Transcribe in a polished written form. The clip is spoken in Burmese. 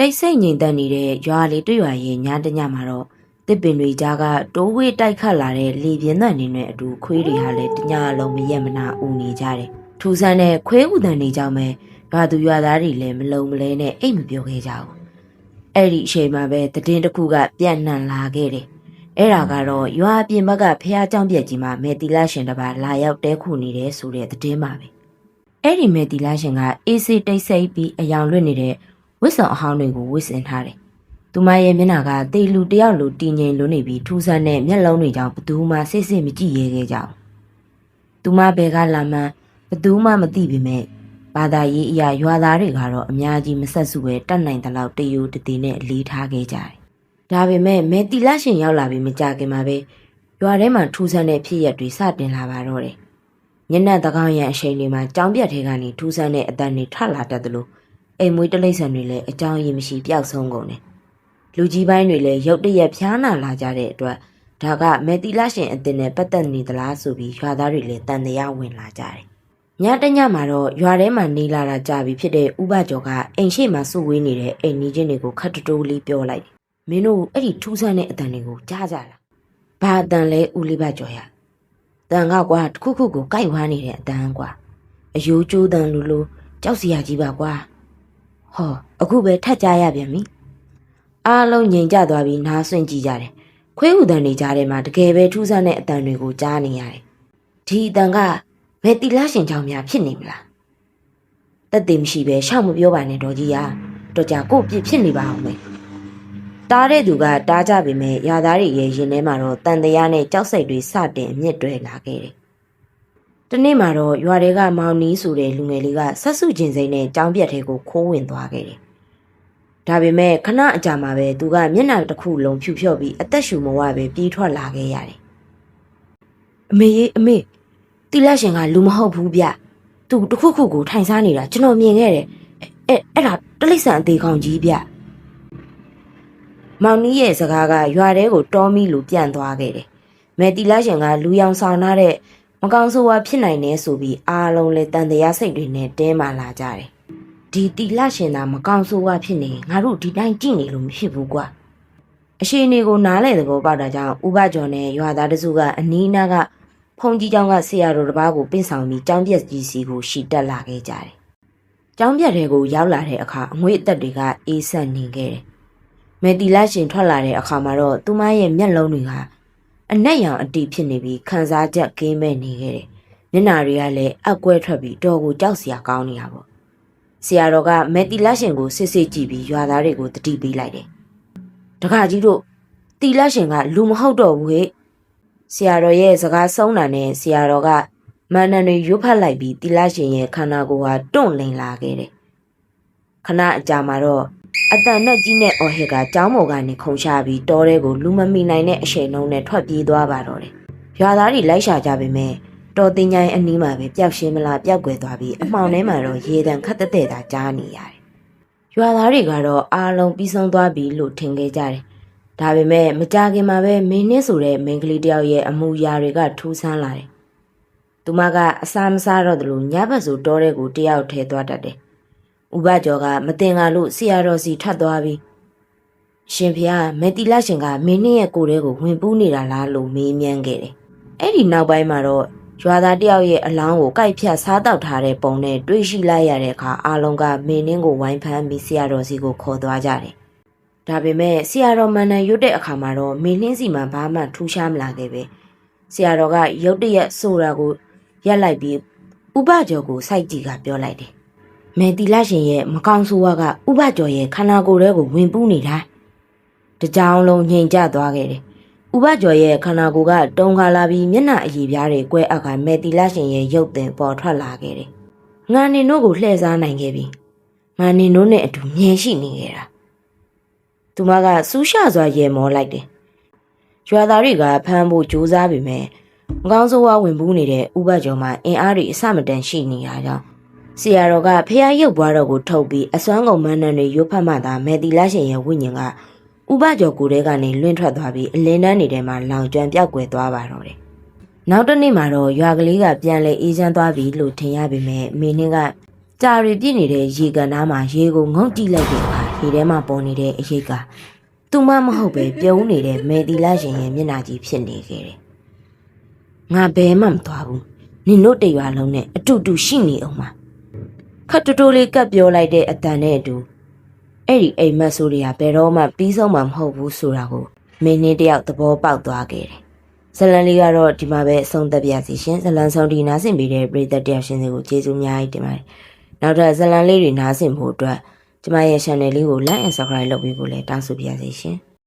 တိတ်ဆိတ်ငြိမ်သက်နေတဲ့ရွာလေးတွေ့ရွာရဲ့ညတညမှာတော့တစ်ပင်တွေကြားကတိုးဝေးတိုက်ခတ်လာတဲ့လေပြင်းသံတွေနဲ့အတူခွေးတွေဟာလည်းတညလုံးမရက်မနာဦးနေကြတယ်။ထူဆန်းတဲ့ခွေးဥတန်တွေကြောင့်ပဲရွာသူရွာသားတွေလည်းမလုံမလဲနဲ့အိတ်မပြောခဲ့ကြဘူး။အဲ့ဒီအချိန်မှာပဲသတင်းတစ်ခုကပြန့်နှံ့လာခဲ့တယ်။အဲ့ဒါကတော့ရွာပြင်ဘက်ကဖះเจ้าပြက်ကြီးမှာမေတီလာရှင်တစ်ပါးလာရောက်တဲခုနေတယ်ဆိုတဲ့သတင်းပါပဲ။အဲ့ဒီမေတီလာရှင်ကအေးစေးတိတ်ဆိတ်ပြီးအယောင်လွတ်နေတဲ့ဝစ်ဆောင်အဟောင်းတွေကိုဝစ်စင်ထားတယ်။သူမရဲ့မျက်နှာကတေလူတယောက်လိုတည်ငြိမ်လွန်းနေပြီးထူးဆန်းတဲ့မျက်လုံးတွေကြောင့်ဘသူမှစိတ်စိတ်မကြည့်ရဲခဲ့ကြဘူး။သူမဘယ်ကလာမှန်းဘသူမှမသိပေမဲ့ဘာသာရေးအရာရွာသားတွေကတော့အများကြီးမဆက်စုပဲတတ်နိုင်တဲ့လောက်တယူတည်နဲ့အလေးထားခဲ့ကြတယ်။ဒါပေမဲ့မေတီလာရှင်ရောက်လာပြီးမကြခင်မှာပဲရွာထဲမှာထူးဆန်းတဲ့ဖြစ်ရပ်တွေစတင်လာပါတော့တယ်။ညနေသကောင်ရံအချိန်တွေမှာကြောင်ပြက်ထဲကနေထူးဆန်းတဲ့အတန်တွေထလာတတ်တယ်လို့အိမ်မွေးတလိမ့်ဆန်တွေလည်းအကြောင်းရင်းမရှိပျောက်ဆုံးကုန်တယ်။လူကြီးပိုင်းတွေလည်းရုတ်တရက်ဖျားနာလာကြတဲ့အတွက်ဒါကမေတီလာရှင်အတင်နဲ့ပတ်သက်နေသလားဆိုပြီးရွာသားတွေလည်းတန်တရားဝင်လာကြတယ်။ညတညမှာတော့ရွာထဲမှာနေလာတာကြာပြီဖြစ်တဲ့ဥပကျော်ကအိမ်ရှိမှစုဝေးနေတဲ့အိမ်နီးချင်းတွေကိုခတ်တိုးလေးပြောလိုက်တယ်။မင်းတို့အဲ့ဒီထူးဆန်းတဲ့အတန်တွေကိုကြားကြလား။ဘာအတန်လဲဦးလေးပကျော်ရ။တန်ကကွာတခုခုကိုကြိုက်ဝါနေတဲ့အတန်ကွာ။အယိုးကျိုးတန်လူလိုကြောက်စရာကြီးပါကွာ။ဟောအခုပဲထက်ကြရပြန်ပြီအားလုံးငြိမ်ကြသွားပြီးနားဆွင့်ကြည့်ကြတယ်ခွေးဥတန်တွေကြားထဲမှာတကယ်ပဲထူးဆန်းတဲ့အတန်တွေကိုကြားနေရတယ်ဒီအတန်ကဘယ်တီလာရှင်ကြောင့်များဖြစ်နေမလားတက်တယ်မရှိပဲရှောက်မပြောပါနဲ့တော်ကြီးကတော့ကြကိုပြစ်ဖြစ်နေပါအောင်မယ်တားတဲ့သူကတားကြပေမဲ့ရာသားတွေရဲ့ရင်ထဲမှာတော့တန်တရားနဲ့ကြောက်စိတ်တွေစတင်အမြင့်တွဲလာခဲ့တယ်တနေ့မှာတော့ရွာတွေကမောင်နီးဆိုတဲ့လူငယ်လေးကဆက်စုကျင်စိမ့်နဲ့ကြောင်းပြက်ထဲကိုခိုးဝင်သွားခဲ့တယ်။ဒါပေမဲ့ခဏအကြာမှာပဲသူကမျက်နှာတစ်ခုလုံးဖြူဖြော့ပြီးအသက်ရှူမဝပဲပြေးထွက်လာခဲ့ရတယ်။အမေတီလာရှင်ကလူမဟုတ်ဘူးဗျ။သူတစ်ခုခုကိုထိုင်စားနေတာကျွန်တော်မြင်ခဲ့တယ်။အဲ့ဒါတလိษံအသေးကောင်ကြီးဗျ။မောင်နီးရဲ့စကားကရွာထဲကိုတောမီလိုပြန့်သွားခဲ့တယ်။မဲတီလာရှင်ကလူရောင်ဆောင်ထားတဲ့မကောင်းဆိုးဝါဖြစ်နိုင်နေဆိုပြီးအားလုံးလည်းတန်တရားစိတ်တွေနဲ့တင်းမာလာကြတယ်။ဒီတီလာရှင်သာမကောင်းဆိုးဝါဖြစ်နေငါတို့ဒီတိုင်းကြည့်နေလို့မဖြစ်ဘူးကွာ။အရှိန်တွေကိုနားလဲသဘောပေါက်တာကြောင့်ဥပကျော်နဲ့ရွာသားတစုကအနီးနားကဖုန်ကြီးကျောင်းကဆရာတော်တစ်ပါးကိုပင့်ဆောင်ပြီးကျောင်းပြက်ကြီးစီကိုရှီတက်လာခဲ့ကြတယ်။ကျောင်းပြက်တွေကိုရောက်လာတဲ့အခါအငွေ့အသက်တွေကအေးဆက်နေခဲ့တယ်။မဲတီလာရှင်ထွက်လာတဲ့အခါမှာတော့သူမရဲ့မျက်လုံးတွေကအနက်ရောင်အတီဖြစ်နေပြီးခန်းစားချက်ကင်းမဲ့နေခဲ့တယ်။မျက်နှာတွေကလည်းအကွဲထွက်ပြီးတော်ကိုကြောက်စရာကောင်းနေတာပေါ့။ဆရာတော်ကမဲတီလာရှင်ကိုစစ်စစ်ကြည့်ပြီးရွာသားတွေကိုတတိပေးလိုက်တယ်။တခါကြီးတို့တီလာရှင်ကလူမဟုတ်တော့ဘူးဟဲ့။ဆရာတော်ရဲ့စကားဆုံးတာနဲ့ဆရာတော်ကမန္တန်တွေရွတ်ဖတ်လိုက်ပြီးတီလာရှင်ရဲ့ခန္ဓာကိုယ်ဟာတွန့်လိန်လာခဲ့တယ်။ခဏအကြာမှာတော့အတန်နဲ့ကြီးနဲ့အော်ဟစ်ကကျောင်းပေါ်ကနေခုန်ချပြီးတောထဲကိုလူမမီနိုင်တဲ့အရှိန်နှုန်းနဲ့ထွက်ပြေးသွားပါတော့တယ်။ရွာသားတွေလိုက်ရှာကြပေမဲ့တော်တင်ချိုင်းအနီးမှာပဲပျောက်ရှင်းမလားပျောက်ကွယ်သွားပြီးအမှောင်ထဲမှာတော့ရေတံခတ်တဲ့တာကြားနေရတယ်။ရွာသားတွေကတော့အားလုံးပြီးဆုံးသွားပြီလို့ထင်ခဲ့ကြတယ်။ဒါပေမဲ့မကြခင်မှာပဲမင်းနှင်းဆိုတဲ့မိန်းကလေးတယောက်ရဲ့အမူအရာတွေကထူးဆန်းလာတယ်။သူမကအစာမစားတော့သလိုညဘက်ဆိုတောထဲကိုတယောက်ထဲသွားတတ်တယ်။ဥပကျော်ကမတင်ကားလို့ဆရာတော်စီထပ်သွားပြီးရှင်ဖေမေတီလာရှင်ကမင်းနဲ့ရဲ့ကိုယ်ထဲကိုဝင်ပူးနေတာလားလို့မေးမြန်းခဲ့တယ်။အဲ့ဒီနောက်ပိုင်းမှာတော့ရွာသားတယောက်ရဲ့အလောင်းကိုကိုက်ဖြတ်စားတောက်ထားတဲ့ပုံနဲ့တွေ့ရှိလိုက်ရတဲ့အခါအားလုံးကမင်းနှင်းကိုဝိုင်းဖမ်းပြီးဆရာတော်စီကိုခေါ်သွားကြတယ်။ဒါပေမဲ့ဆရာတော်မန်နန်ရွတ်တဲ့အခါမှာတော့မင်းနှင်းစီမှာဘာမှထူးခြားမလာခဲ့ပဲ။ဆရာတော်ကရုတ်တရက်ဆိုတာကိုရက်လိုက်ပြီးဥပကျော်ကိုစိုက်ကြည့်ကပြောလိုက်တယ်မဲတီလာရှင်ရဲ့မကောင်းဆိုးဝါကဥပကျော်ရဲ့ခန္ဓာကိုယ်ထဲကိုဝင်ပူးနေတာတကြောင်လုံးငြိမ်ကျသွားခဲ့တယ်ဥပကျော်ရဲ့ခန္ဓာကိုယ်ကတုံခါလာပြီးမျက်နှာအရည်ပြားတွေကွဲအောက်ကမဲတီလာရှင်ရဲ့ရုပ်တင်ပေါ်ထွက်လာခဲ့တယ်ငါနေတို့ကိုလှည့်စားနိုင်ခဲ့ပြီငါနေတို့နဲ့အတူမြင်ရှိနေခဲ့တာသူမကစူးရှစွာရေမောလိုက်တယ်ရွာသားတွေကဖမ်းဖို့ကြိုးစားပေမဲ့မကောင်းဆိုးဝါဝင်ပူးနေတဲ့ဥပကျော်မှာအင်အားတွေအဆမတန်ရှိနေတာကြောင့်ဆရာတော်ကဖះရုပ်ဘွားတော်ကိုထုတ်ပြီးအစွမ်းကုန်မန်းနံတွေရွတ်ဖတ်မှသာမေတီလာရှင်ရဲ့ဝိညာဉ်ကဥပကျော်ကိုယ်ထဲကနေလွင့်ထွက်သွားပြီးအလင်းတန်းတွေထဲမှာလောင်ကျွမ်းပြောက်ကွယ်သွားပါတော့တယ်။နောက်တစ်နေ့မှာတော့ရွာကလေးကပြန်လဲအေးချမ်းသွားပြီလို့ထင်ရပေမဲ့မင်းနှင်းကကြာရီပြည့်နေတဲ့ရေကန်သားမှာရေကိုငုံကြည့်လိုက်တဲ့အခါ ရေထဲမှာပေါ်နေတဲ့အရိပ်ကသူမှမဟုတ်ပဲပြုံးနေတဲ့မေတီလာရှင်ရဲ့မျက်နှာကြီးဖြစ်နေခဲ့တယ်။ငါဘဲမှမသွားဘူး။နင်တို့တရွာလုံးနဲ့အတူတူရှိနေအောင်ပါ။ခတ်တိုးလေးကပ်ပြောလိုက်တဲ့အတန်နဲ့အတူအဲ့ဒီအိမ်မက်ဆိုးတွေကဘယ်တော့မှပြီးဆုံးမှာမဟုတ်ဘူးဆိုတာကိုမင်းနဲ့တယောက်သဘောပေါက်သွားခဲ့တယ်။ဇလန်လေးကတော့ဒီမှာပဲအဆုံးသတ်ပြစီရှင်။ဇလန်ဆောင်ဒီနားဆင်ပေးတဲ့ပရိသတ်တယောက်ရှင်တွေကိုကျေးဇူးအများကြီးတင်ပါတယ်။နောက်ထပ်ဇလန်လေးတွေနားဆင်ဖို့အတွက်ကျမရဲ့ channel လေးကို like and subscribe လုပ်ပေးဖို့လည်းတောင်းဆိုပါရစေရှင်။